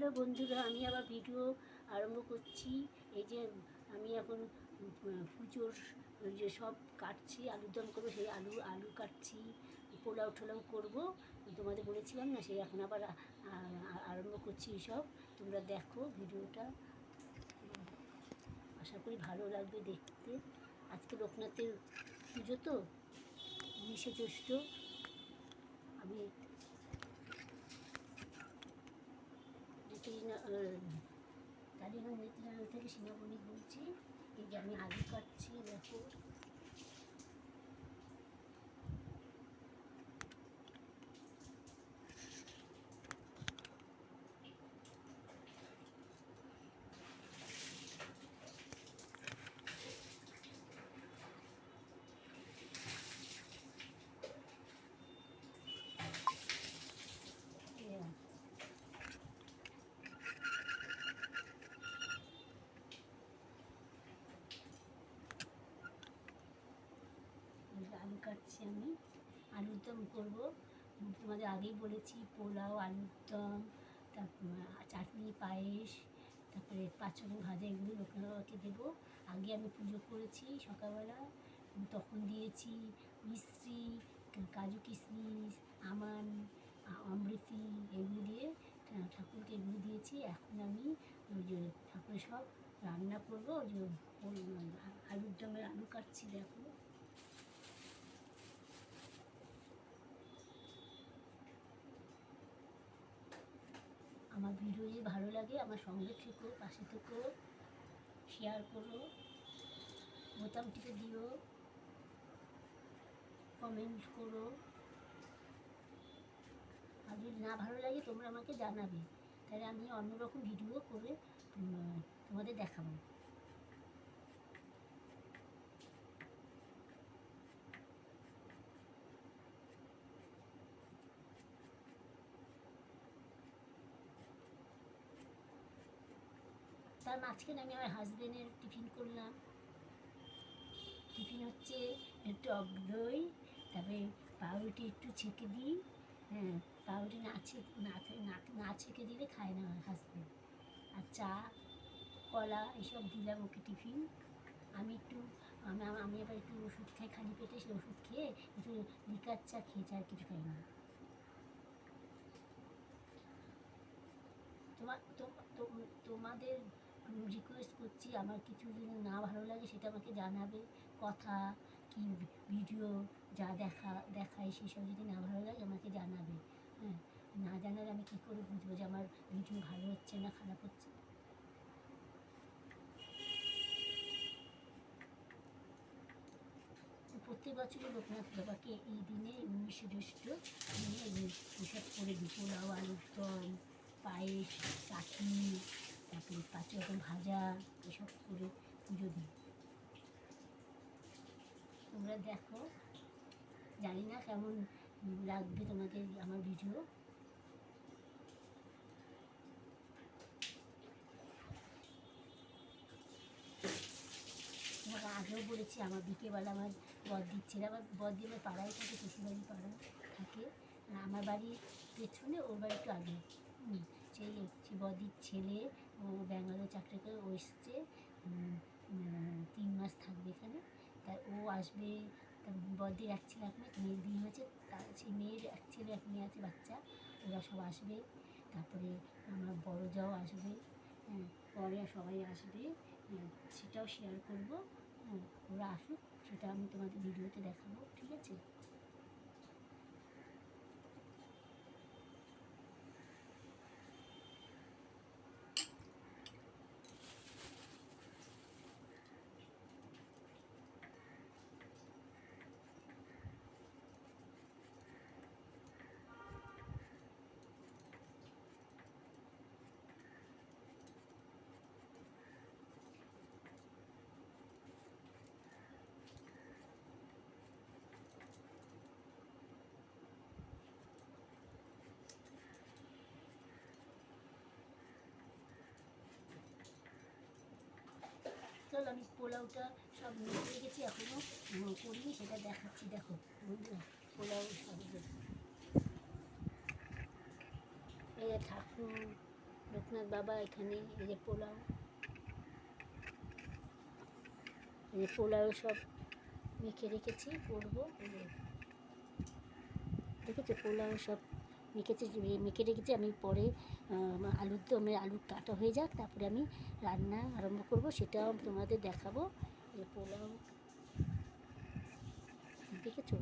Hello বন্ধুরা, আমি আবার ভিডিও আরম্ভ করছি। এই যে আমি এখন পুজোর যে সব কাটছি, আলুর দম করবো, সেই আলু কাটছি, পোলাও টোলাও করবো। তোমাদের বলেছিলাম না, সেই এখন আবার আরম্ভ করছি সব। তোমরা দেখো ভিডিওটা, আশা করি ভালো লাগবে দেখতে। আজকে লোকনাথের পুজো তো, 19শে জ্যৈষ্ঠ। আমি টালিগঞ্জ নেত্রীনগর থেকে সিনামণি বলছি। এই যে আমি আলু কাটছি, দেখো। আলু কাটছি, আমি আলুর দম করবো। তোমাদের আগেই বলেছি, পোলাও, আলুর দম, তারপর চাটনি, পায়েস, তারপরে পাঁচরকম ভাজা, এগুলো লোকনাথকে দেবো। আগে আমি পুজো করেছি সকালবেলা, তখন দিয়েছি মিশ্রি, কাজু কিশমিশ, আমান, অমৃতি, এগুলো দিয়ে ঠাকুরকে এগুলো দিয়েছি। এখন আমি ওই যে ঠাকুরের সব রান্না করবো। ওই যে আলুর দমের আলু কাটছি, দেখো। আমার ভিডিও যদি ভালো লাগে, আমার সঙ্গে থেকো, পাশে থেকো, শেয়ার করো, বোতাম টিপে দিও, কমেন্ট করো। আর যদি না ভালো লাগে তোমরা আমাকে জানাবে, তাহলে আমি অন্যরকম ভিডিও করে তোমাদের দেখাবো। তার মাঝখানে আমি আমার হাজবেন্ডের টিফিন করলাম। টিফিন হচ্ছে টক দই, তারপরে পাউরুটি একটু ছেঁকে দিই। হ্যাঁ, পাউরুটি না ছেঁকে দিলে খায় না আমার হাজবেন্ড। আর চা, কলা, এসব দিলাম ওকে টিফিন। আমি আমি আবার একটু ওষুধ খাই খালি পেটে, সেই ওষুধ খেয়ে একটু লিকার চা খেয়েছি, আর কিছু খাই না। তোমাদের রিকোয়েস্ট করছি, আমার কিছু যদি না ভালো লাগে সেটা আমাকে জানাবে। কথা কি ভিডিও যা দেখায় সেসব যদি না ভালো লাগে আমাকে জানাবে। হ্যাঁ, না জানালে আমি কী করে বুঝবো যে আমার ভিডিও ভালো হচ্ছে না খারাপ হচ্ছে। প্রত্যেক বছরই লোকনাথ বাবাকে এই দিনে 19শে জ্যৈষ্ঠ দিনে এসব করে দিই, পোলাও, আলুর দম, পায়েস, চাটনি, তারপরে 5 রকম ভাজা, এসব করে পুজো দিই। তোমরা দেখো, জানি না কেমন লাগবে তোমাদের আমার ভিডিও। তোমাকে আগেও বলেছি, আমার বিকেলবেলা আমার বড়দির ছেলে, আমার বড়দি আমার পাড়ায় থাকে, শ্বশুরবাড়ি পাড়ায় থাকে। আমার বাড়ির পেছনে, ওর বাড়ি একটু আগে। সেই বড়দির ছেলে, ও ব্যাঙ্গালোরে চাকরি করে, ও এসছে 3 মাস থাকবে এখানে। তাই ও আসবে। তার বড়দির এক ছেলে, এক মেয়ের বিয়ে হয়েছে, তার সেই মেয়ের এক ছেলে এক মেয়ে আছে, বাচ্চা। ওরা সব আসবে। তারপরে আমার বড় জাও আসবে। হ্যাঁ, পরে সবাই আসবে, সেটাও শেয়ার করবো। হ্যাঁ, ওরা আসুক, সেটা আমি তোমাদের ভিডিওতে দেখাবো, ঠিক আছে? চল, আমি পোলাওটা সব নিয়ে গেছি, এখনও করিনি, সেটা দেখাচ্ছি। দেখো বন্ধুরা, পোলাও সব এই ঠাকুর, লোকনাথ বাবা এখানে। এই যে পোলাও, এই যে পোলাও সব মেখে রেখেছি, করবো। এই যে দেখেছো পোলাও সব মেখে রেখেছি। আমি পরে আলুর দমে আলু কাটা হয়ে যাক, তারপরে আমি রান্না আরম্ভ করব, সেটাও তোমাদের দেখাবো। এই পোলাও দেখেছো